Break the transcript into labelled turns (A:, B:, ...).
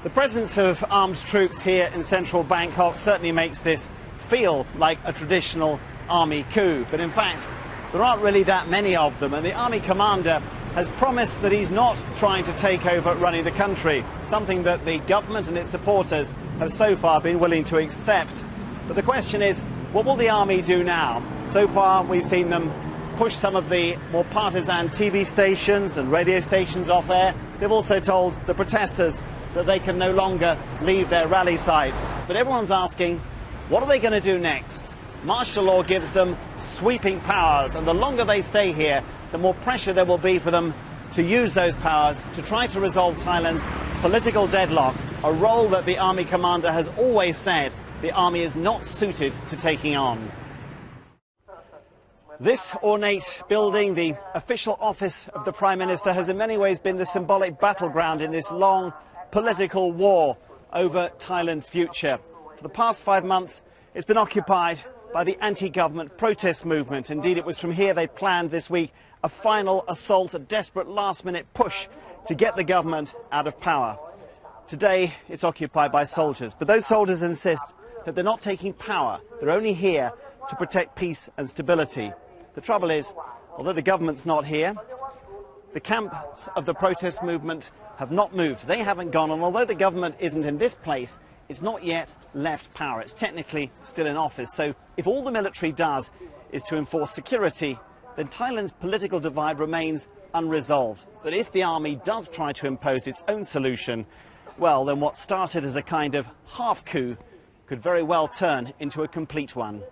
A: The presence of armed troops here in central Bangkok certainly makes this feel like a traditional army coup, but in fact there aren't really that many of them, and the army commander has promised that he's not trying to take over running the country, something that the government and its supporters have so far been willing to accept. But the question is, what will the army do now? So far we've seen them push some of the more partisan TV stations and radio stations off air. They've also told the protesters that they can no longer leave their rally sites. But everyone's asking, what are they going to do next? Martial law gives them sweeping powers, and the longer they stay here, the more pressure there will be for them to use those powers to try to resolve Thailand's political deadlock, a role that the army commander has always said the army is not suited to taking on. This ornate building, the official office of the Prime Minister, has in many ways been the symbolic battleground in this long political war over Thailand's future. For the past 5 months, it's been occupied by the anti-government protest movement. Indeed, it was from here they planned this week a final assault, a desperate last-minute push to get the government out of power. Today, it's occupied by soldiers, but those soldiers insist that they're not taking power. They're only here to protect peace and stability. The trouble is, although the government's not here, the camps of the protest movement have not moved. They haven't gone, and although the government isn't in this place, it's not yet left power. It's technically still in office. So if all the military does is to enforce security, then Thailand's political divide remains unresolved. But if the army does try to impose its own solution, well, then what started as a kind of half coup could very well turn into a complete one.